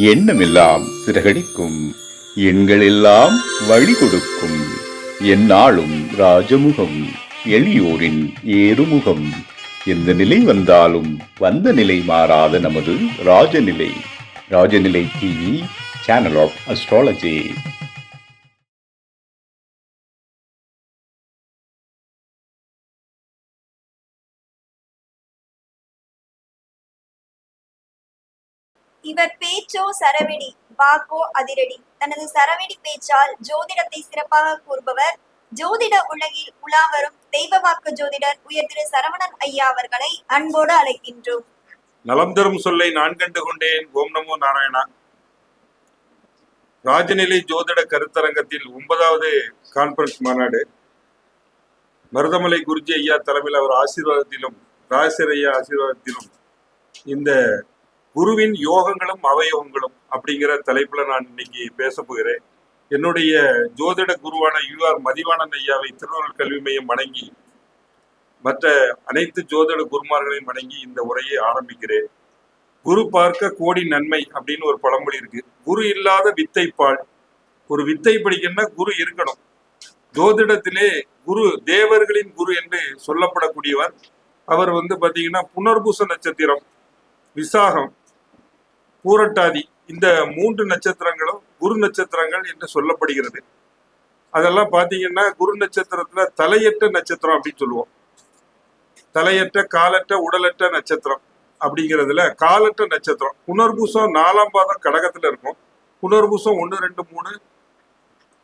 எண்ணமெல்லாம் சிறகடிக்கும், எண்களெல்லாம் வழி கொடுக்கும், எந்நாளும் ராஜமுகம், எளியோரின் ஏறுமுகம். எந்த நிலை வந்தாலும் வந்த நிலை மாறாத நமது Rajanilai. Rajanilai TV, channel of astrology. இவர் பேச்சோ சரவெடி, வாக்கோ அதிரடி. தனது சரவெடி பேச்சால் ஜோதிடத்தை சிறப்பாக கூறுபவர். ஜோதிட உலகில் உலாவரும் தெய்வ வாக்கு ஜோதிடர் உயர் திரு சரவணன் ஐயா அவர்களை அன்போடு அழைக்கின்றோம். நலம் தரும் சொல்லை நான் கண்டு கொண்டேன். ஓம் நமோ நாராயணா. ராஜநிலை ஜோதிட கருத்தரங்கத்தில் 9வது கான்பரன்ஸ் மாநாடு மருதமலை குருஜி ஐயா தலைமையில் அவர் ஆசீர்வாதத்திலும் ராஜசர் ஐயா ஆசீர்வாதத்திலும் இந்த குருவின் யோகங்களும் அவயோகங்களும் அப்படிங்கிற தலைப்புல நான் இன்னைக்கு பேச போகிறேன். என்னுடைய ஜோதிட குருவான UR மதிவாணன் ஐயாவை திருவள்ளுவர் கல்வி மையம் வணங்கி மற்ற அனைத்து ஜோதிட குருமார்களையும் வணங்கி இந்த உரையை ஆரம்பிக்கிறேன். குரு பார்க்க கோடி நன்மை அப்படின்னு ஒரு பழமொழி இருக்கு. குரு இல்லாத வித்தை பால். ஒரு வித்தை படிக்கணும்னா குரு இருக்கணும். ஜோதிடத்திலே குரு தேவர்களின் குரு என்று சொல்லப்படக்கூடியவர். அவர் பாத்தீங்கன்னா புனர்பூச நட்சத்திரம், விசாகம், பூரட்டாதி, இந்த 3 நட்சத்திரங்களும் குரு நட்சத்திரங்கள் என்று சொல்லப்படுகிறது. அதெல்லாம் பாத்தீங்கன்னா குரு நட்சத்திரத்துல தலையற்ற நட்சத்திரம் அப்படின்னு சொல்லுவோம். தலையற்ற, காலற்ற, உடலற்ற நட்சத்திரம் அப்படிங்கிறதுல காலற்ற நட்சத்திரம். புனர்பூசம் 4ஆம் பாதம் கடகத்துல இருக்கும். புனர்பூசம் 1, 2, 3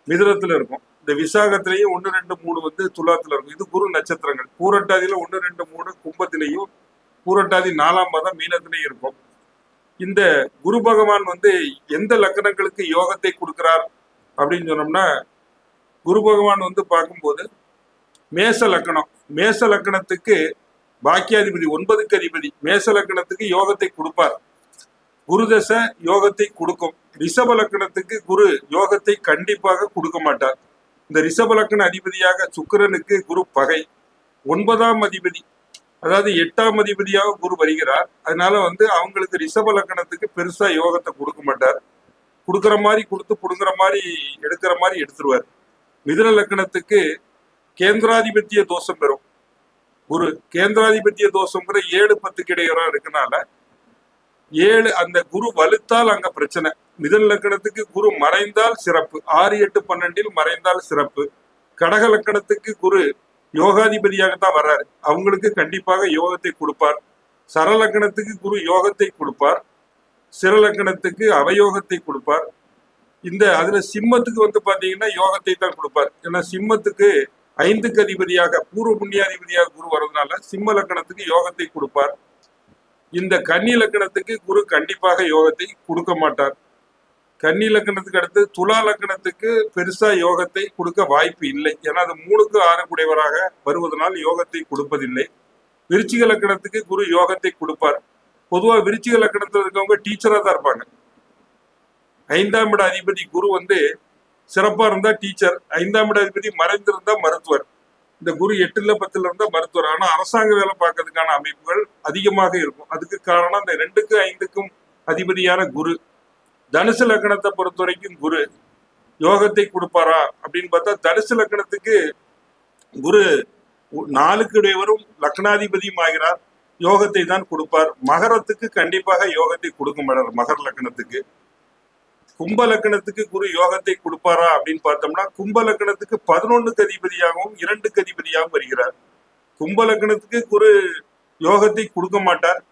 மிதுனத்துல இருக்கும். இந்த விசாகத்திலையும் 1, 2, 3 துலாத்துல இருக்கும். இது குரு நட்சத்திரங்கள். பூரட்டாதியில 1, 2, 3 கும்பத்திலையும், பூரட்டாதி 4ஆம் பாதம் மீனத்திலையும் இருக்கும். இந்த குரு பகவான் எந்த லக்கணங்களுக்கு யோகத்தை கொடுக்கிறார் அப்படின்னு சொன்னோம்னா, குரு பகவான் பார்க்கும்போது மேச லக்கணம், மேச லக்கணத்துக்கு பாக்கியாதிபதி 9க்கு அதிபதி மேச லக்கணத்துக்கு யோகத்தை கொடுப்பார். குரு தசை யோகத்தை கொடுக்கும். ரிஷப லக்கணத்துக்கு குரு யோகத்தை கண்டிப்பாக கொடுக்க மாட்டார். இந்த ரிஷப லக்கண அதிபதியாக சுக்கிரனுக்கு குரு பகை. 9ஆம் அதிபதி, அதாவது 8ஆம் அதிபதியாக குரு வருகிறார். அதனால அவங்களுக்கு ரிஷப லக்கணத்துக்கு பெருசா யோகத்தை கொடுக்க மாட்டார். கொடுக்குற மாதிரி கொடுத்து புடுங்குற மாதிரி எடுக்கிற மாதிரி எடுத்துருவார். மிதுன லக்கணத்துக்கு கேந்திராதிபத்திய தோஷம் பெறும் குரு. கேந்திராதிபத்திய தோஷம்ங்கிற 7, 10 இடையூறாக இருக்கனால 7 அந்த குரு வலுத்தால் அங்க பிரச்சனை. மிதுன லக்கணத்துக்கு குரு மறைந்தால் சிறப்பு. 6, 8, 12 மறைந்தால் சிறப்பு. கடக லக்கணத்துக்கு குரு யோகாதிபதியாகத்தான் வர்றாரு. அவங்களுக்கு கண்டிப்பாக யோகத்தை கொடுப்பார். சரலக்கணத்துக்கு குரு யோகத்தை கொடுப்பார். சிறலக்கணத்துக்கு அவயோகத்தை கொடுப்பார். அதுல சிம்மத்துக்கு பாத்தீங்கன்னா யோகத்தை தான் கொடுப்பார். ஏன்னா சிம்மத்துக்கு 5க்கு அதிபதியாக பூர்வ புண்ணியாதிபதியாக குரு வர்றதுனால சிம்ம லக்கணத்துக்கு யோகத்தை கொடுப்பார். இந்த கன்னி லக்கணத்துக்கு குரு கண்டிப்பாக யோகத்தை கொடுக்க மாட்டார். கன்னி லக்கணத்துக்கு அடுத்து துலா லக்கணத்துக்கு பெருசா யோகத்தை கொடுக்க வாய்ப்பு இல்லை. ஏன்னா அது 3க்கு 6 கூடையவராக வருவதனால் யோகத்தை கொடுப்பதில்லை. விருச்சிக லக்கணத்துக்கு குரு யோகத்தை கொடுப்பார். பொதுவா விருச்சிக லக்கணத்துல இருக்கவங்க டீச்சரா தான் இருப்பாங்க. 5ஆம் இட அதிபதி குரு சிறப்பா இருந்தா டீச்சர். 5ஆம் இட அதிபதி மறைந்திருந்தா மருத்துவர். இந்த குரு 8ல 10ல இருந்தா மருத்துவர். ஆனா அரசாங்க வேலை பார்க்கறதுக்கான அமைப்புகள் அதிகமாக இருக்கும். அதுக்கு காரணம் இந்த 2க்கு 5க்கும் அதிபதியான குரு. தனுசு லக்கணத்தை பொறுத்த வரைக்கும் குரு யோகத்தை கொடுப்பாரா அப்படின்னு பார்த்தா, தனுசு லக்கணத்துக்கு குரு 4க்கு உடையவரும் லக்னாதிபதியும் ஆகிறார். யோகத்தை தான் கொடுப்பார். மகரத்துக்கு கண்டிப்பாக யோகத்தை கொடுக்க மாட்டார். மகர லக்கணத்துக்கு. கும்ப லக்கணத்துக்கு குரு யோகத்தை கொடுப்பாரா அப்படின்னு பார்த்தோம்னா, கும்ப லக்கணத்துக்கு 11க்கு அதிபதியாகவும் 2க்கு அதிபதியாகவும் வருகிறார். கும்ப லக்கணத்துக்கு குரு யோகத்தை கொடுக்க மாட்டார்.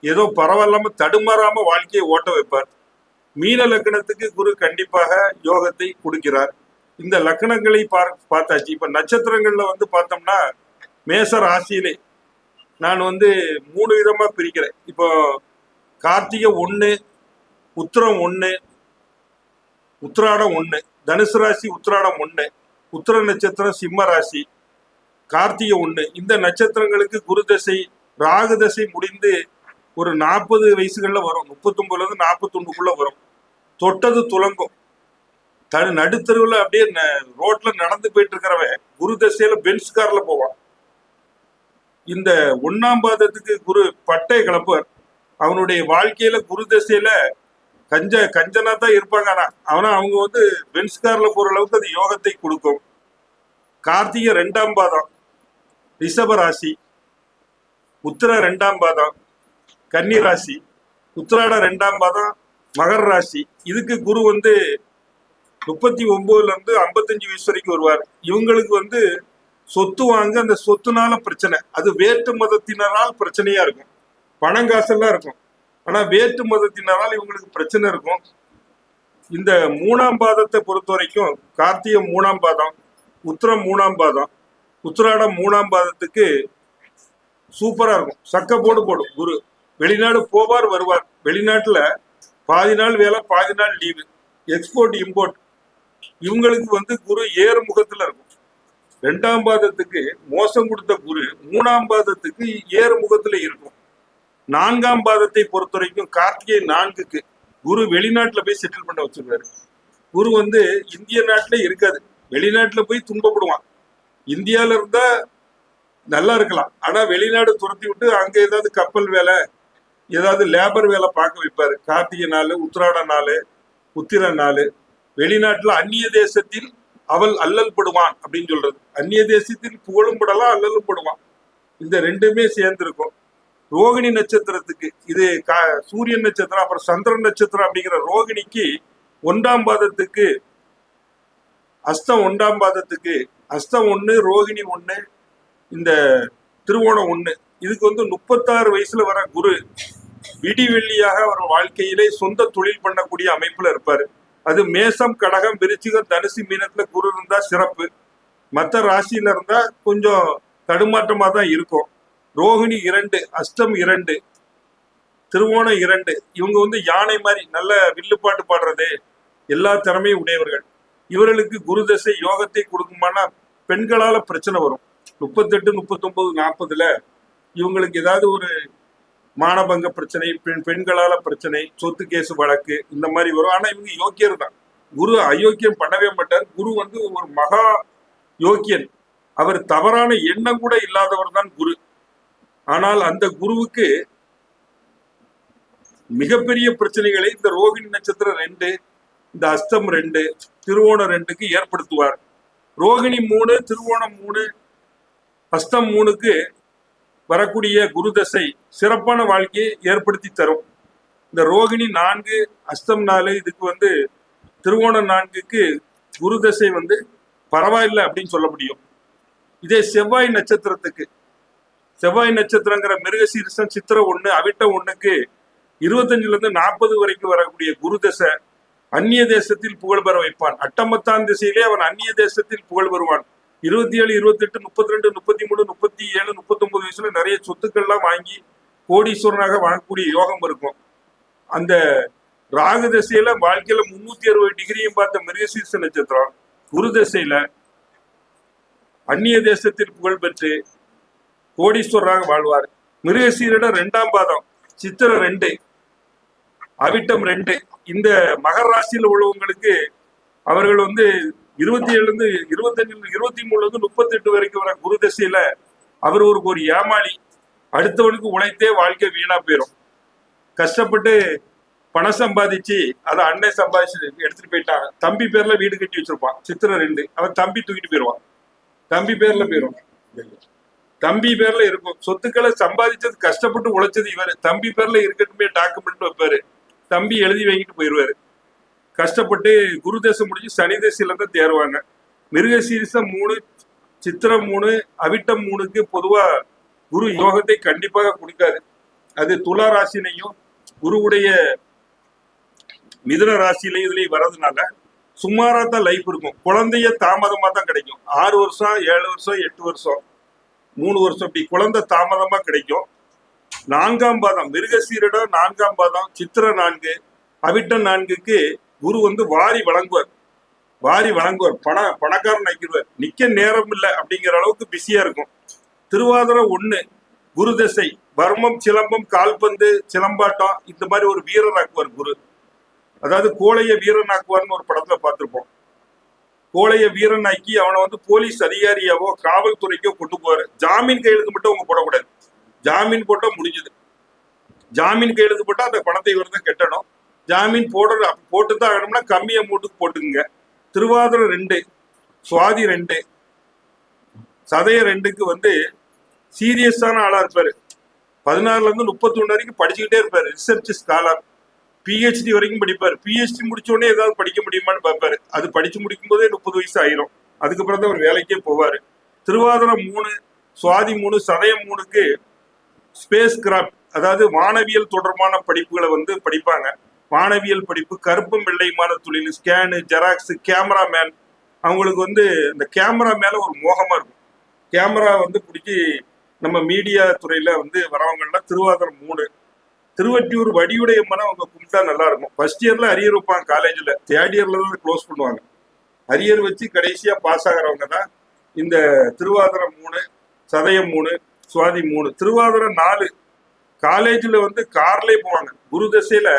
ஏதோ பரவாயில்லாம தடுமாறாம வாழ்க்கையை ஓட்ட வைப்பார். மீன லக்கணத்துக்கு குரு கண்டிப்பாக யோகத்தை கொடுக்கிறார். இந்த லக்கணங்களை பார்த்தாச்சு. இப்ப நட்சத்திரங்கள்ல பார்த்தோம்னா, மேச ராசியிலே நான் 3 விதமா பிரிக்கிறேன். இப்போ கார்த்திகை 1, உத்திரம் 1, உத்திராடம் 1, தனுசு ராசி உத்திராடம் 1, உத்திர நட்சத்திரம் சிம்ம ராசி, கார்த்திகை 1. இந்த நட்சத்திரங்களுக்கு குரு தசை, ராகு தசை முடிந்து ஒரு 40 வயசுகள்ல வரும். 39ல 41க்குள்ள வரும். தொட்டது துலங்கும். நடுத்தருவுல அப்படியே ரோட்ல நடந்து போயிட்டு இருக்கிறவன் குரு தசையில பென்ஸ் கார்ல போவான். இந்த 1ஆம் பாதத்துக்கு குரு பட்டை கிளப்புவார். அவனுடைய வாழ்க்கையில குரு தசையில கஞ்சனா தான் இருப்பாங்க. ஆனா அவங்க வந்து பென்ஸ் கார்ல போற அளவுக்கு அது யோகத்தை கொடுக்கும். கார்த்திகை 2ஆம் பாதம் ரிஷப ராசி, உத்திர 2ஆம் பாதம் கன்னி ராசி, உத்திராட 2ஆம் பாதம் மகர ராசி. இதுக்கு குரு வந்து 39ல இருந்து 55 வயசு வரைக்கும் வருவார். இவங்களுக்கு வந்து சொத்து வாங்க, அந்த சொத்துனால பிரச்சனை, அது வேற்று மதத்தினரால் பிரச்சனையா இருக்கும். பணங்காசெல்லாம் இருக்கும், ஆனா வேற்று மதத்தினரால் இவங்களுக்கு பிரச்சனை இருக்கும். இந்த 3ஆம் பாதத்தை பொறுத்த வரைக்கும் கார்த்திகை 3ஆம் பாதம், உத்திரம் 3ஆம் பாதம், உத்திராடம் 3ஆம் பாதத்துக்கு சூப்பரா இருக்கும். சக்க போடும் குரு. வெளிநாடு போவார் வருவார். வெளிநாட்டுல பாதி நாள் வேலை, பாதி நாள் லீவு. Export import. இவங்களுக்கு வந்து குரு ஏறு முகத்துல இருக்கும். 2ஆம் பாதத்துக்கு மோசம் கொடுத்த குரு 3ஆம் பாதத்துக்கு ஏறு முகத்துல இருக்கும். 4ஆம் பாதத்தை பொறுத்த வரைக்கும் கார்த்திகை 4க்கு குரு வெளிநாட்டுல போய் செட்டில் பண்ண வச்சிருக்காரு. குரு வந்து இந்திய நாட்டுல இருக்காது, வெளிநாட்டுல போய் துன்பப்படுவான். இந்தியால இருந்தா நல்லா இருக்கலாம், ஆனா வெளிநாடு துரத்தி விட்டு அங்க ஏதாவது கப்பல் வேலை, ஏதாவது லேபர் வேலை பார்க்க வைப்பாரு. கார்த்திகை 4, உத்திராட 4, உத்திர 4. வெளிநாட்டுல அந்நிய தேசத்தில் அவள் அல்லல் படுவான் அப்படின்னு சொல்றது. அந்நிய தேசத்தில் புகழும் படலாம், அல்லலும் படுவான். இந்த ரெண்டுமே சேர்ந்து இருக்கும். ரோகிணி நட்சத்திரத்துக்கு இது சூரியன் நட்சத்திரம், அப்புறம் சந்திரன் நட்சத்திரம் அப்படிங்கிற ரோகிணிக்கு 1ஆம் பாதத்துக்கு அஸ்தம் 1ஆம் பாதத்துக்கு அஸ்தம் 1, ரோகிணி 1, இந்த திருவோணம் 1. இதுக்கு வந்து 36 வயசுல வர குரு விடிவெள்ளியாக அவர் வாழ்க்கையிலே சொந்த தொழில் பண்ணக்கூடிய அமைப்புல இருப்பாரு. அது மேசம், கடகம், விருச்சிகம், தனுசு, மீனத்துல குரு இருந்தா சிறப்பு. மற்ற ராசியில இருந்தா கொஞ்சம் தடுமாற்றமா தான் இருக்கும். ரோகிணி 2, அஷ்டம் 2, திருவோணம் 2. இவங்க வந்து யானை மாதிரி நல்ல வில்லுப்பாட்டு பாடுறது, எல்லா திறமையும் உடையவர்கள். இவர்களுக்கு குரு தசை யோகத்தை கொடுக்குமானா பெண்களால பிரச்சனை வரும். 38, 39, 40ல இவங்களுக்கு ஏதாவது ஒரு மானபங்க பிரச்சனை, பெண்களால பிரச்சனை, சொத்து கேசு வழக்கு இந்த மாதிரி வரும். ஆனா இவங்க யோக்கியர் தான். குரு அயோக்கியம் பண்ணவே மாட்டார். குரு வந்து ஒரு மகா யோக்கியன். அவர் தவறான எண்ணம் கூட இல்லாதவர் தான் குரு. ஆனால் அந்த குருவுக்கு மிகப்பெரிய பிரச்சனைகளை இந்த ரோகிணி நட்சத்திரம் 2, இந்த அஸ்தம் 2, திருவோணம் 2க்கு ஏற்படுத்துவார். ரோகிணி 3, திருவோணம் 3, அஸ்தம் 3க்கு வரக்கூடிய குரு தசை சிறப்பான வாழ்க்கையை ஏற்படுத்தி தரும். இந்த ரோகிணி 4, அஸ்தம் 4, இதுக்கு வந்து திருவோணம் 4க்கு குரு தசை வந்து பரவாயில்லை அப்படின்னு சொல்ல முடியும். இதே செவ்வாய் நட்சத்திரத்துக்கு, செவ்வாய் நட்சத்திரங்கிற மிருகசீரிசம், சித்திரை 1, அவிட்டம் 1க்கு 25ல இருந்து 40 வரைக்கும் வரக்கூடிய குரு தசை அந்நிய தேசத்தில் புகழ் பெற வைப்பான். அட்டமத்தான் திசையிலே அவன் அந்நிய தேசத்தில் புகழ் பெறுவான். 27, 28, 32, 33, 37, 39 வயசுல நிறைய சொத்துக்கள்லாம் வாங்கி கோடீஸ்வரனாக வாங்கக்கூடிய யோகம் இருக்கும். அந்த ராகு தசையில வாழ்க்கையில 360 டிகிரியும் பார்த்த மிருகசீரிஷ நட்சத்திரம் குரு தசையில அந்நிய தேசத்தில் புகழ் பெற்று கோடீஸ்வரராக வாழ்வார். மிருகசீரிட 2ஆம் பாதம் சித்திரை 2, அவிட்டம் 2. இந்த மகர ராசியில் உள்ளவங்களுக்கு அவர்கள் வந்து 27 இருந்து 25, 23 இருந்து 38 வரைக்கும் வர குரு தசையில அவர் ஒரு ஏமாளி. அடுத்தவனுக்கு உழைத்தே வாழ்க்கை வீணா போயிடும். கஷ்டப்பட்டு பணம் சம்பாதிச்சு அதை அண்ணன் சம்பாதிச்சு எடுத்துட்டு போயிட்டாங்க. தம்பி பேர்ல வீடு கட்டி வச்சிருப்பான். சித்திரை 2 அவன் தம்பி தூக்கிட்டு போயிடுவான். தம்பி பேர்ல போயிடும். தம்பி பேர்ல இருக்கும். சொத்துக்களை சம்பாதிச்சது, கஷ்டப்பட்டு உழைச்சது இவரு. தம்பி பேர்ல இருக்கட்டுமே டாக்குமெண்ட் வைப்பாரு. தம்பி எழுதி வாங்கிட்டு போயிடுவாரு. கஷ்டப்பட்டு குரு தேசம் முடிஞ்சு சனி தேசையில தான் தேருவாங்க. மிருகசீரிசம் 3, சித்திரம் 3, அவிட்டம் 3க்கு பொதுவா குரு யோகத்தை கண்டிப்பாக கொடுக்காது. அது துலா ராசிலையும் குருவுடைய மிதுன ராசியிலையும் இதுலயும் வர்றதுனால சுமாரா தான் லைஃப் இருக்கும். குழந்தைய தாமதமா தான் கிடைக்கும். 6 வருஷம், 7 வருஷம், 8 வருஷம், 3 வருஷம் இப்படி குழந்தை தாமதமா கிடைக்கும். 4ஆம் பாதம் மிருகசீரிடம் 4ஆம் பாதம் சித்திரை 4, அவிட்டம் 4க்கு குரு வந்து வாரி வழங்குவார். பணக்காரன் ஆக்கிடுவார். நிக்க நேரம் இல்லை அப்படிங்கிற அளவுக்கு பிஸியா இருக்கும். திருவாதிரை 1 குரு தசை வர்மம், சிலம்பம், கால்பந்து, சிலம்பாட்டம் இந்த மாதிரி ஒரு வீரர் ஆக்குவார் குரு. அதாவது கோழைய வீரன் ஆக்குவார்னு ஒரு படத்துல பார்த்திருப்போம். கோழைய வீரன் ஆக்கி அவனை வந்து போலீஸ் அதிகாரியாவோ காவல்துறைக்கோ கொண்டு போவாரு. ஜாமீன் கையெழுத்து மட்டும் அவங்க போடக்கூடாது. ஜாமீன் போட்டா முடிஞ்சது. ஜாமீன் கையெழுத்து போட்டா அந்த பணத்தை இவர் தான் கட்டணும். ஜாமீன் போட்டு தான் ஆகணும்னா கம்மி அமௌண்ட்டுக்கு போட்டுக்குங்க. திருவாதிரை 2, சுவாதி 2, சதய 2க்கு வந்து சீரியஸான ஆளா இருப்பாரு. 16ல இருந்து 31 வரைக்கும் படிச்சுக்கிட்டே இருப்பாரு. ரிசர்ச் ஸ்காலர், பிஹெச்டி வரைக்கும் படிப்பாரு. பிஹெச்டி முடிச்ச உடனே ஏதாவது படிக்க முடியுமான்னு பார்ப்பாரு. அது படிச்சு முடிக்கும் போதே 30 வயசு ஆயிரும். அதுக்கப்புறம் தான் அவர் வேலைக்கே போவாரு. திருவாதிரை 3, சுவாதி 3, சதயம் 3க்கு ஸ்பேஸ் கிராஃப்ட், அதாவது வானவியல் தொடர்பான படிப்புகளை வந்து படிப்பாங்க. வானவியல் படிப்பு, கருப்பும் வெள்ளையுமான தொழில், ஸ்கேனு, ஜெராக்ஸ், கேமராமேன். அவங்களுக்கு வந்து இந்த கேமரா மேல ஒரு மோகமா இருக்கும். கேமரா வந்து பிடிச்சி நம்ம மீடியா துறையில வந்து வரவங்கலாம் திருவாதிரை 3. திருவட்டியூர் வடிவுடைய மனம் அவங்க கும்பிட்டா நல்லா இருக்கும். ஃபர்ஸ்ட் இயர்ல அரியர் வைப்பாங்க காலேஜ்ல, தேர்ட் இயர்ல தான் க்ளோஸ் பண்ணுவாங்க. அரியர் வச்சு கடைசியா பாஸ் ஆகிறவங்க தான் இந்த திருவாதிரை 3, சதயம் 3, சுவாதி 3. திருவாதிரை 4 காலேஜ்ல வந்து கார்லயே போவாங்க. குரு தசையில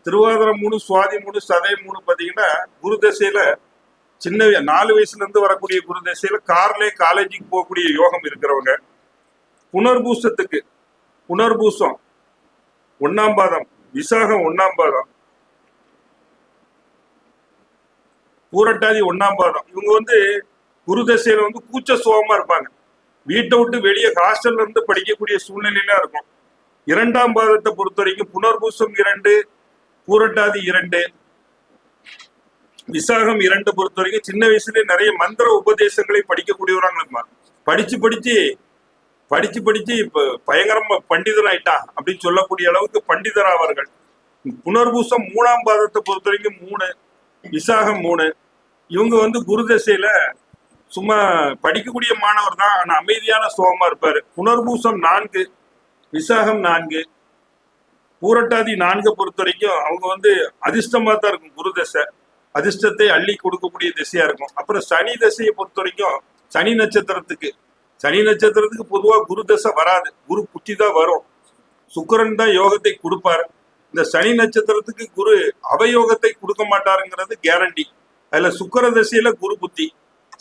திருவாதிரை 3, சுவாதி 3, சதயம் 3 பாத்தீங்கன்னா குரு தசையில சின்ன 4 வயசுல இருந்து வரக்கூடிய குரு தசையில கார்லயே காலேஜுக்கு போகக்கூடிய யோகம் இருக்கிறவங்க. புனர்பூசம் 1ஆம் பாதம், விசாகம் 1ஆம் பாதம், பூரட்டாதி 1ஆம் பாதம். இவங்க வந்து குரு தசையில வந்து கூச்ச சுகமா இருப்பாங்க. வீட்டை விட்டு வெளியே ஹாஸ்டல்ல இருந்து படிக்கக்கூடிய சூழ்நிலையில இருக்கும். 2ஆம் பாதத்தை பொறுத்த வரைக்கும் புனர்பூசம் 2, பூரட்டாதி 2, விசாகம் 2 பொறுத்த வரைக்கும் சின்ன வயசுல நிறைய மந்திர உபதேசங்களை படிக்கக்கூடியவராங்க. படிச்சு இப்ப பயங்கரமா பண்டிதர் ஆயிட்டா அப்படின்னு சொல்லக்கூடிய அளவுக்கு பண்டிதர் ஆவார்கள். புனர்பூசம் 3ஆம் பாதத்தை பொறுத்த வரைக்கும் 3, விசாகம் 3. இவங்க வந்து குரு தசையில சும்மா படிக்கக்கூடிய மாணவர் தான், ஆனா அமைதியான சுகமா இருப்பாரு. புனர்பூசம் 4, விசாகம் 4, பூரட்டாதி 4 பொறுத்த வரைக்கும் அவங்க வந்து அதிர்ஷ்டமா தான் இருக்கும். குரு தசை அதிர்ஷ்டத்தை அள்ளி கொடுக்கக்கூடிய திசையா இருக்கும். அப்புறம் சனி தசையை பொறுத்த வரைக்கும் சனி நட்சத்திரத்துக்கு பொதுவா குரு தசை வராது, குரு புத்தி தான் வரும். சுக்கிரன் தான் யோகத்தை கொடுப்பாரு. இந்த சனி நட்சத்திரத்துக்கு குரு அவயோகத்தை கொடுக்க மாட்டாருங்கிறது கேரண்டி. அதுல சுக்கிர தசையில குரு புத்தி.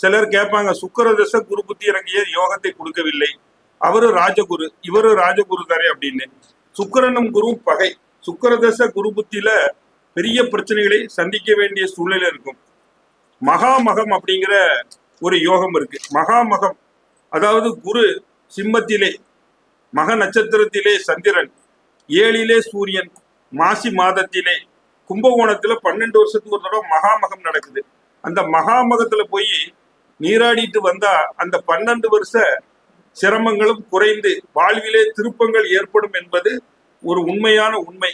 சிலர் கேட்பாங்க, சுக்கிர தசை குரு புத்தி இறங்கிய யோகத்தை கொடுக்கவில்லை, அவரு ராஜகுரு, இவரு ராஜகுரு தாரே அப்படின்னு. சுக்கிரனும் குருவும் பகை. சுக்கிர தசை குரு புத்தியில பெரிய பிரச்சனைகளை சந்திக்க வேண்டிய சூழ்நிலை இருக்கும். மகாமகம் அப்படிங்கிற ஒரு யோகம் இருக்கு. மகாமகம் அதாவது குரு சிம்மத்திலே, மக நட்சத்திரத்திலே சந்திரன், 7லே சூரியன், மாசி மாதத்திலே கும்பகோணத்துல 12 வருஷத்துக்கு ஒரு தடவை மகாமகம் நடக்குது. அந்த மகாமகத்துல போய் நீராடிட்டு வந்தா அந்த 12 வருஷ சிரமங்களும் குறைந்து வாழ்விலே திருப்பங்கள் ஏற்படும் என்பது ஒரு உண்மையான உண்மை.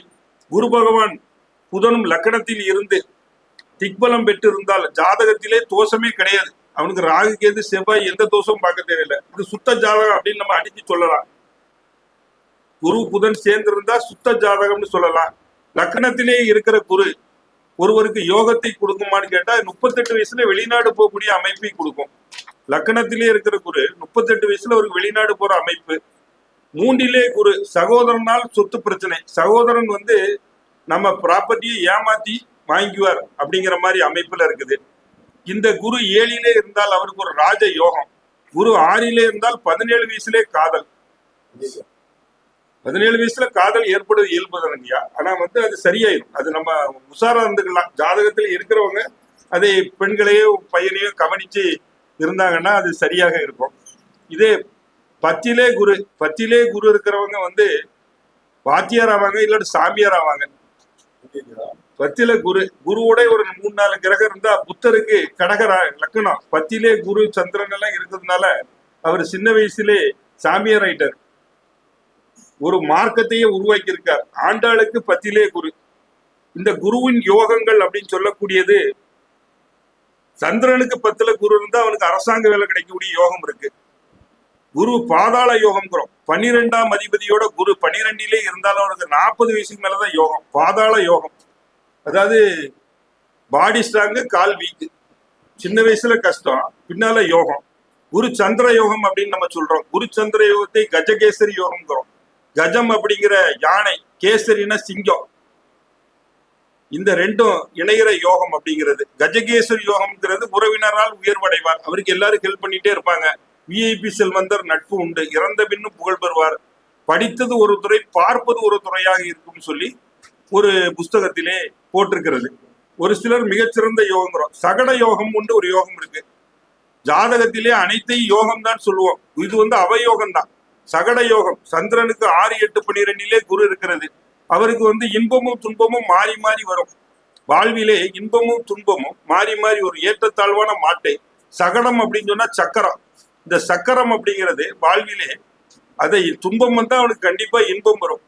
குரு பகவான் புதனும் லக்கணத்தில் இருந்து திக்பலம் பெற்று இருந்தால் ஜாதகத்திலே தோஷமே கிடையாது. அவனுக்கு ராகு கேது செவ்வாய் எந்த தோஷமும் பார்க்க தேவையில்லை. இது சுத்த ஜாதகம் அப்படின்னு நம்ம அடிச்சு சொல்லலாம். குரு புதன் சேர்ந்து இருந்தா சுத்த ஜாதகம்னு சொல்லலாம். லக்கணத்திலே இருக்கிற குரு ஒருவருக்கு யோகத்தை கொடுக்குமான்னு கேட்டா 38 வயசுல வெளிநாடு போகக்கூடிய அமைப்பை கொடுக்கும். லக்கணத்திலே இருக்கிற குரு 38 வயசுல ஒரு வெளிநாடு போற அமைப்பு. 3லே குரு சகோதரனால் சொத்து பிரச்சனை. சகோதரன் வந்து நம்ம ப்ராப்பர்ட்டியை ஏமாத்தி வாங்கிக்குவார் அப்படிங்கிற மாதிரி அமைப்புல இருக்குது. இந்த குரு 7லே இருந்தால் அவருக்கு ஒரு ராஜ யோகம். குரு 6லே இருந்தால் 17 வயசுலே காதல். 17 வயசுல காதல் ஏற்படுவது இயல்புதானங்கய்யா. ஆனா வந்து அது சரியாயிடும். அது நம்ம உஷாரா இருந்துக்கலாம். ஜாதகத்துல இருக்கிறவங்க அதை பெண்களையோ பையனையோ கவனிச்சு இருந்தாங்கன்னா அது சரியாக இருக்கும். இதே 10லே குரு இருக்கிறவங்க வந்து வாத்தியார் ஆவாங்க, இல்லாட்டி சாமியார் ஆவாங்க. 10ல குருவோட ஒரு 3-4 கிரகம் இருந்தா புத்தருக்கு கடகர லக்கணம். 10லே குரு சந்திரன் எல்லாம் இருக்கிறதுனால அவர் சின்ன வயசுலே சாமியார் ஆயிட்டார். ஒரு மார்க்கத்தையே உருவாக்கி இருக்கார். ஆண்டாளுக்கு 10லே குரு. இந்த குருவின் யோகங்கள் அப்படின்னு சொல்லக்கூடியது, சந்திரனுக்கு 10ல குரு இருந்தா அவனுக்கு அரசாங்க வேலை கிடைக்கக்கூடிய யோகம் இருக்கு. குரு பாதாள யோகம்ங்கிறோம். 12ஆம் அதிபதியோட குரு 12லே இருந்தாலும் அவனுக்கு 40 வயசுக்கு மேலதான் யோகம். பாதாள யோகம் அதாவது பாடி ஸ்ட்ராங்கு, கால் வீக்கு. சின்ன வயசுல கஷ்டம், பின்னால யோகம். குரு சந்திர யோகம் அப்படின்னு நம்ம சொல்றோம். குரு சந்திர யோகத்தை கஜகேசரி யோகம்ங்கிறோம். கஜம் அப்படிங்கிற யானை, கேசரினா சிங்கம். இந்த ரெண்டும் இணைகிற யோகம் அப்படிங்கிறது. கஜகேசரி யோகம்ங்கிறது உறவினரால் உயர்வடைவார். அவருக்கு எல்லாரும் ஹெல்ப் பண்ணிட்டே இருப்பாங்க. விஐபி செல்வந்தர் நட்பு உண்டு, இறந்த பின்னும் புகழ் பெறுவார். படித்தது ஒரு துறை, பார்ப்பது ஒரு துறையாக இருக்கும் சொல்லி ஒரு புஸ்தகத்திலே போட்டிருக்கிறது. ஒரு சிலர் மிகச்சிறந்த யோகங்கிறோம். சகட யோகம் ஒரு யோகம் இருக்கு. ஜாதகத்திலே அனைத்தையும் யோகம் தான் சொல்லுவோம். இது அவயோகம் தான். சகட யோகம் சந்திரனுக்கு 6, 8, 12 குரு இருக்கிறது. அவருக்கு இன்பமும் துன்பமும் மாறி மாறி வரும். வாழ்விலே இன்பமும் துன்பமும் மாறி மாறி ஒரு ஏற்றத்தாழ்வான மாட்டை. சகடம் அப்படின்னு சொன்னா சக்கரம். இந்த சக்கரம் அப்படிங்கிறது வாழ்விலே அதை துன்பம் வந்தா அவனுக்கு கண்டிப்பா இன்பம் வரும்.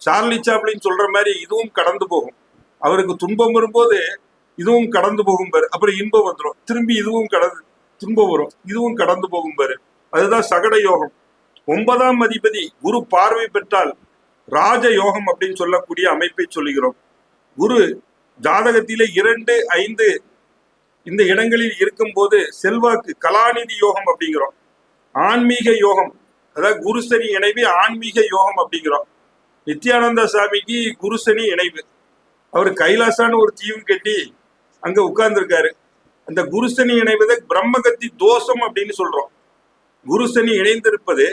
சார்லி சாப்ளின் சொல்ற மாதிரி இதுவும் கடந்து போகும். அவருக்கு துன்பம் வரும்போது இதுவும் கடந்து போகும் பாரு, அப்புறம் இன்பம் வந்துடும். திரும்பி இதுவும் துன்பம் வரும், இதுவும் கடந்து போகும் பாரு. அதுதான் சகட யோகம். 9ஆம் அதிபதி குரு பார்வை பெற்றால் ராஜ யோகம் அப்படின்னு சொல்லக்கூடிய அமைப்பை சொல்லுகிறோம். குரு ஜாதகத்திலே 2, 5 இந்த இடங்களில் இருக்கும் போது செல்வாக்கு கலாநிதி யோகம் அப்படிங்கிறோம். ஆன்மீக யோகம், அதாவது குருசனி இணைவு ஆன்மீக யோகம் அப்படிங்கிறோம். நித்யானந்த சாமிக்கு குருசனி இணைவு. அவர் கைலாசான்னு ஒரு தீவு கட்டி அங்க உட்கார்ந்துருக்காரு. அந்த குருசனி இணைவதை பிரம்மகத்தி தோஷம் அப்படின்னு சொல்றோம். குருசனி இணைந்திருப்பது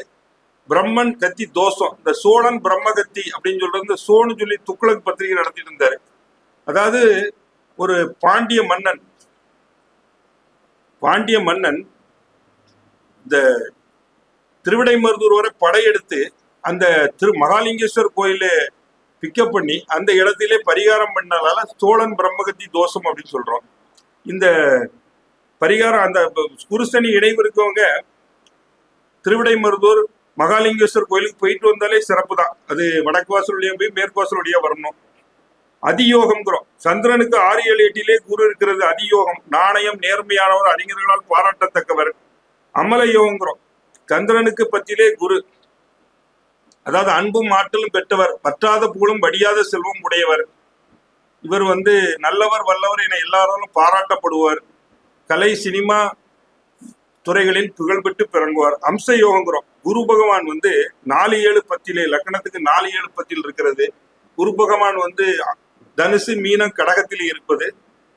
பிரம்மன் கத்தி தோஷம். இந்த சோழன் பிரம்மகத்தி அப்படின்னு சொல்றது இந்த சோனு சொல்லி துக்ளக் பத்திரிகை நடத்திட்டு இருந்தாரு. அதாவது ஒரு பாண்டிய மன்னன் இந்த திருவிடைமருதூர் வரை படையெடுத்து அந்த மகாலிங்கேஸ்வர் கோயில பிக்கப் பண்ணி அந்த இடத்திலே பரிகாரம் பண்ணனால சோழன் பிரம்மகத்தி தோஷம் அப்படின்னு சொல்றோம். இந்த பரிகாரம் அந்த குருசனி இணைவு இருக்கவங்க திருவிடைமருதூர் மகாலிங்கேஸ்வர் கோயிலுக்கு போயிட்டு வந்தாலே சிறப்பு தான். அது வடக்கு வாசலுடைய போய் மேற்கு வாசலுடைய வரணும். அதியோகம்ங்கிறோம். சந்திரனுக்கு 6, 7, 8 குரு இருக்கிறது. அதியோகம் நாணயம், நேர்மையானவர், அறிஞர்களால் பாராட்டத்தக்கவர். அமல யோகங்கிறோம். சந்திரனுக்கு 10 குரு, அதாவது அன்பும் ஆற்றலும் பெற்றவர், பற்றாத புகழும் வடியாத செல்வம் உடையவர். இவர் நல்லவர் வல்லவர் என எல்லாராலும் பாராட்டப்படுவார். கலை சினிமா துறைகளில் புகழ்பெற்று பிறங்குவார். அம்ச யோகங்கிறோம். குரு பகவான் 4, 7, 10 லக்கணத்துக்கு 4, 7, 10 இருக்கிறது. குரு பகவான் தனுசு, மீனம், கடகத்தில் இருப்பது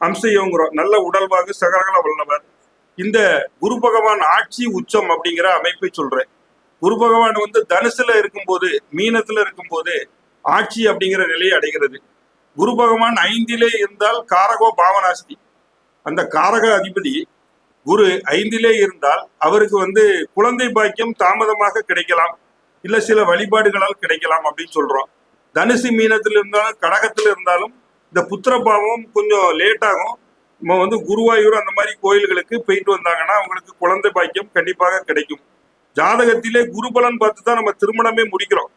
அம்ச யோகங்கிறோம். நல்ல உடல்வாகு, சகலகல வல்லவர். இந்த குரு பகவான் ஆட்சி உச்சம் அப்படிங்கிற அமைப்பை சொல்றேன். குரு பகவான் தனுசுல இருக்கும்போது, மீனத்துல இருக்கும்போது ஆட்சி அப்படிங்கிற நிலையை அடைகிறது. குரு பகவான் 5 இருந்தால் காரகோ பாவனாஸ்தி. அந்த காரக அதிபதி குரு 5 இருந்தால் அவருக்கு குழந்தை பாக்கியம் தாமதமாக கிடைக்கலாம், இல்ல சில வழிபாடுகளால் கிடைக்கலாம் அப்படின்னு சொல்றோம். தனுசு மீனத்தில் இருந்தாலும் கடகத்தில் இருந்தாலும் இந்த புத்திர பாவம் கொஞ்சம் லேட் ஆகும். நம்ம குருவாயூர் அந்த மாதிரி கோயில்களுக்கு போயிட்டு வந்தாங்கன்னா அவங்களுக்கு குழந்தை பாக்கியம் கண்டிப்பாக கிடைக்கும். ஜாதகத்திலே குருபலன் பார்த்து தான் நம்ம திருமணமே முடிக்கிறோம்.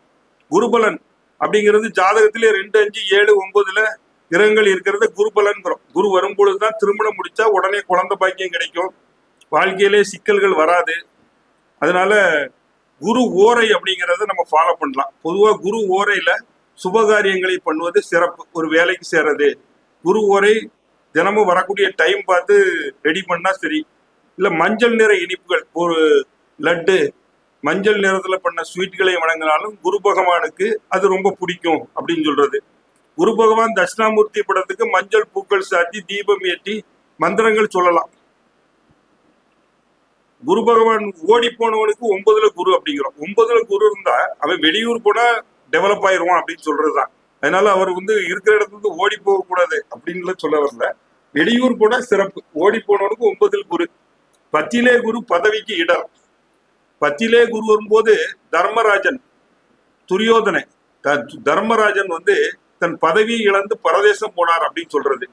குருபலன் அப்படிங்கிறது ஜாதகத்திலே 2, 5, 7, 9 கிரகங்கள் இருக்கிறத குருபலன்கிறோம். குரு வரும்பொழுதுதான் திருமணம் முடிச்சா உடனே குழந்தை பாக்கியம் கிடைக்கும், வாழ்க்கையிலே சிக்கல்கள் வராது. அதனால குரு ஓரை அப்படிங்கிறத நம்ம ஃபாலோ பண்ணலாம். பொதுவாக குரு ஓரையில சுபகாரியங்களை பண்ணுவது சிறப்பு. ஒரு வேலைக்கு சேர்றது குரு ஓரை தினமும் வரக்கூடிய டைம் பார்த்து ரெடி பண்ணா சரி. இல்ல மஞ்சள் நிற இனிப்புகள், ஒரு லட்டு மஞ்சள் நிறத்துல பண்ண ஸ்வீட்களை வழங்கினாலும் குரு பகவானுக்கு அது ரொம்ப பிடிக்கும் அப்படின்னு சொல்றது. குரு பகவான் தட்சிணாமூர்த்தி படத்துக்கு மஞ்சள் பூக்கள் சாத்தி தீபம் ஏற்றி மந்திரங்கள் சொல்லலாம். குரு பகவான் ஓடி போனவனுக்கு 9 குரு அப்படிங்கிறோம். 9 குரு இருந்தா அவன் வெளியூர் போனா டெவலப் ஆயிடுவான் அப்படின்னு சொல்றதுதான். அதனால அவர் இருக்கிற இடத்துல ஓடி போக கூடாது அப்படின்னு சொல்ல வரல. வெளியூர் போனா சிறப்பு. ஓடி போனவனுக்கு 9 குரு. 10 குரு பதவிக்கு இடர். 10 குரு வரும்போது தர்மராஜன் துரியோதனை தர்மராஜன் தன் பதவியை இழந்து பரதேசம் போனார் அப்படின்னு சொல்றது.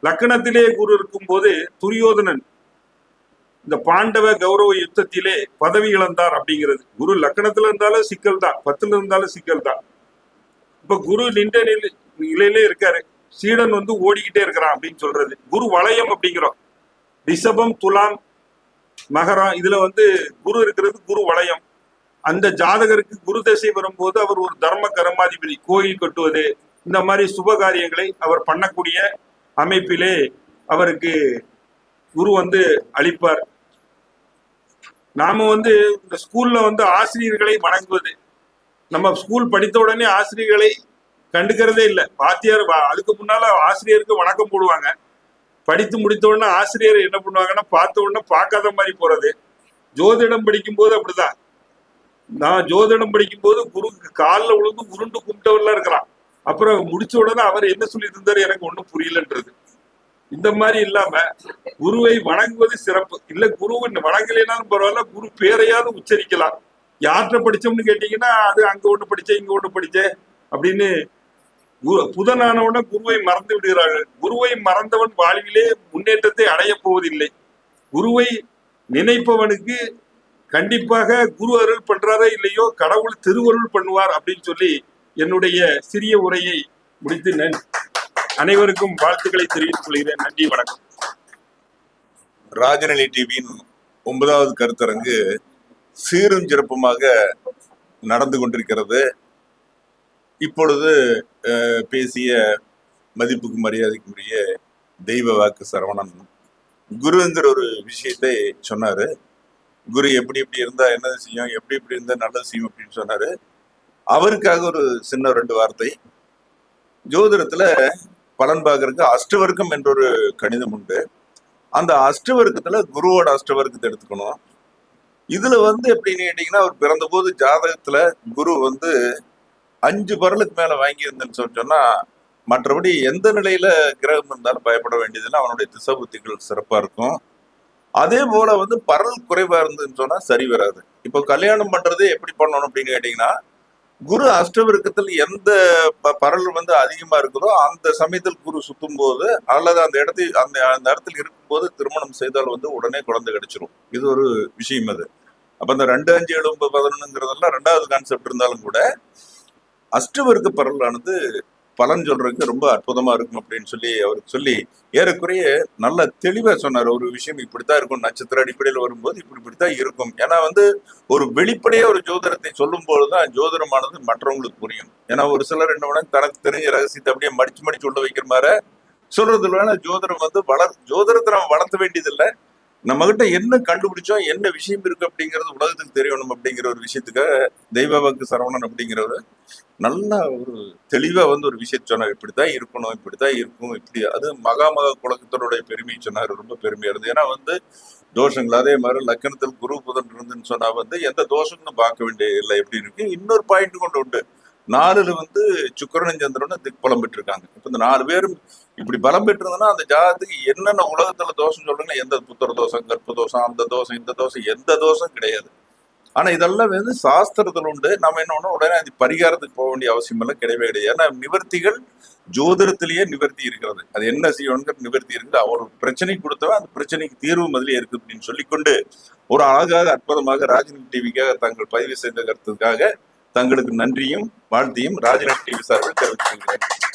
லக்கணத்திலே குரு இருக்கும் போது துரியோதனன் இந்த பாண்டவ கௌரவ யுத்தத்திலே பதவி இழந்தார் அப்படிங்கிறது. குரு லக்கணத்துல இருந்தாலும் சிக்கல் தான், 10 இருந்தாலும் சிக்கல் தான். இப்ப குரு நின்ற நிலையிலே இருக்காரு, சீடன் ஓடிக்கிட்டே இருக்கிறான் அப்படின்னு சொல்றது. குரு வளையம் அப்படிங்கிறோம். ரிஷபம், துலாம், மகரம் இதுல குரு இருக்கிறது குரு வளையம். அந்த ஜாதகருக்கு குரு தசை வரும்போது அவர் ஒரு தர்ம கர்மாதிபதி. கோயில் கட்டுவது இந்த மாதிரி சுப காரியங்களை அவர் பண்ணக்கூடிய அமைப்பிலே அவருக்கு குரு அளிப்பார். நாம இந்த ஸ்கூல்ல ஆசிரியர்களை வணங்குவது, நம்ம ஸ்கூல் படித்த உடனே ஆசிரியர்களை கண்டுக்கிறதே இல்லை. வாத்தியார் அதுக்கு முன்னால ஆசிரியருக்கு வணக்கம் போடுவாங்க. படித்து முடித்த உடனே ஆசிரியர் என்ன பண்ணுவாங்கன்னா பார்த்த உடனே பார்க்காத மாதிரி போறது. ஜோதிடம் படிக்கும் போது அப்படிதான். நான் ஜோதிடம் படிக்கும் போது குருக்கு காலில் விழுந்து உருண்டு கும்பிட்டவர்லாம் இருக்கிறான். அப்புறம் முடிச்ச உடனே அவர் என்ன சொல்லிட்டு இருந்தாரு எனக்கு ஒண்ணும் புரியலன்றது. இந்த மாதிரி இல்லாம குருவை வணங்குவது சிறப்பு. இல்ல குருவை வணங்கலைனாலும் பரவாயில்ல, குரு பேரையாவது உச்சரிக்கலாம். யார்கிட்ட படிச்சோம்னு கேட்டீங்கன்னா அது அங்க ஒண்ணு படிச்சேன் இங்க ஒண்ணு படிச்சேன் அப்படின்னு புதனானவுடன் குருவை மறந்து விடுகிறார்கள். குருவை மறந்தவன் வாழ்விலே முன்னேற்றத்தை அடைய போவதில்லை. குருவை நினைப்பவனுக்கு கண்டிப்பாக குரு அருள் பண்றாரோ இல்லையோ கடவுள் திருவருள் பண்ணுவார் அப்படின்னு சொல்லி என்னுடைய சிறிய உரையை முடித்து அனைவருக்கும் வாழ்த்துக்களை தெரிவித்துக் கொள்கிறேன். நன்றி, வணக்கம். ராஜநிலை டிவியின் 9வது கருத்தரங்கு சீரும் சிறப்புமாக நடந்து கொண்டிருக்கிறது. இப்பொழுது பேசிய மதிப்புக்கு மரியாதைக்குரிய தெய்வ வாக்கு சரவணன் குருங்கிற ஒரு விஷயத்தை சொன்னாரு. குரு எப்படி எப்படி இருந்தா என்னது செய்யும், எப்படி எப்படி இருந்தா நல்லது செய்யும் அப்படின்னு சொன்னாரு. அவருக்காக ஒரு சின்ன 2 வார்த்தை. ஜோதிடத்துல பலன் பார்க்கறதுக்கு அஷ்டவர்க்கம் என்ற ஒரு கணிதம் உண்டு. அந்த அஷ்டவர்க்கத்துல குருவோட அஷ்டவர்க்கத்தை எடுத்துக்கணும். இதுல எப்படின்னு கேட்டீங்கன்னா, அவர் பிறந்த போது ஜாதகத்துல குரு 5 பரலுக்கு மேல வாங்கி இருந்தேன்னு சொன்னா, மற்றபடி எந்த நிலையில கிரகம் இருந்தாலும் பயப்பட வேண்டியதுன்னா அவனுடைய திசை புத்திகள் சிறப்பா இருக்கும். அதே போல பரல் குறைவா இருந்ததுன்னு சொன்னா சரி வராது. இப்போ கல்யாணம் பண்றதே எப்படி பண்ணணும் அப்படின்னு கேட்டீங்கன்னா, குரு அஷ்டவர்க்கத்தில் எந்த பரல் அதிகமா இருக்குதோ அந்த சமயத்தில் குரு சுத்தும் போது அல்லது அந்த இடத்தில் அந்த இடத்துல இருக்கும்போது திருமணம் செய்தால் உடனே குழந்தை கிடைச்சிரும். இது ஒரு விஷயம். அது அப்ப அந்த 2, 5, 7, 9, 11ங்கிறதெல்லாம் 2வது கான்செப்ட் இருந்தாலும் கூட அஷ்டவர்க்க பரலானது பலன் சொல்றதுக்கு ரொம்ப அற்புதமா இருக்கும் அப்படின்னு சொல்லி அவருக்கு சொல்லி ஏறக்குறைய நல்ல தெளிவா சொன்னார். ஒரு விஷயம் இப்படித்தான் இருக்கும், நட்சத்திர அடிப்படையில் வரும்போது இப்படித்தான் இருக்கும். ஏன்னா ஒரு வெளிப்படையா ஒரு ஜோதிடத்தை சொல்லும் போதுதான் ஜோதிடமானது மற்றவங்களுக்கு புரியும். ஏன்னா ஒரு சிலர் என்ன பண்ண தனக்கு தெரிஞ்ச ரகசியத்தை அப்படியே மடிச்சு உள்ள வைக்கிற மாதிரி சொல்றது இல்லைன்னா ஜோதிடம் ஜோதிடத்தை நம்ம வளர்த்த வேண்டியது இல்லை. நம்ம கிட்ட என்ன கண்டுபிடிச்சோம், என்ன விஷயம் இருக்கு அப்படிங்கிறது உலகத்துக்கு தெரியணும் அப்படிங்கிற ஒரு விஷயத்துக்காக தெய்வ வாக்கு சரவணன் அப்படிங்கிறவரு நல்லா ஒரு தெளிவா ஒரு விஷயத்த சொன்னார். இப்படித்தான் இருக்கணும், இப்படித்தான் இருக்கும், இப்படி அது மகா குலகத்தினுடைய பெருமை சொன்னார். ரொம்ப பெருமையா இருந்து. ஏன்னா தோஷங்கள் அதே மாதிரி லக்கணத்தில் குரு புதன் இருந்துன்னு சொன்னா எந்த தோஷங்களும் பார்க்க வேண்டிய இல்லை எப்படி இருக்கு. இன்னொரு பாயிண்ட் கொண்டு உண்டு. 4ல சுக்கிரனும் சந்திரனும் திக்பலம் பெற்றிருக்காங்க. இப்ப இந்த 4 பேரும் இப்படி பலம் பெற்றிருந்ததுன்னா அந்த ஜாதத்துக்கு என்னென்ன உலகத்துல தோஷம் சொல்றீங்க, எந்த புத்திர தோஷம், கர்ப்ப தோஷம், அந்த தோஷம், இந்த தோஷம், எந்த தோஷம் கிடையாது. ஆனா இதெல்லாம் சாஸ்திரத்துல உண்டு. நம்ம என்ன பண்ணோம், உடனே அது பரிகாரத்துக்கு போக வேண்டிய அவசியம் எல்லாம் கிடையவே கிடையாது. ஏன்னா நிவர்த்திகள் ஜோதிடத்திலேயே நிவர்த்தி இருக்கிறது. அது என்ன செய்யணுங்கிற நிவர்த்தி இருக்குது. அவர் பிரச்சனை கொடுத்தவன் அந்த பிரச்சனைக்கு தீர்வு முதலியே இருக்கு அப்படின்னு சொல்லிக்கொண்டு ஒரு அழகாக அற்புதமாக ராஜநிலை டிவிக்காக தாங்கள் பதிவு செய்த கருத்துக்காக தங்களுக்கு நன்றியும் வாழ்த்தையும் ராஜநிலை டிவி சார்பில் தெரிவித்துக் கொள்கிறேன்.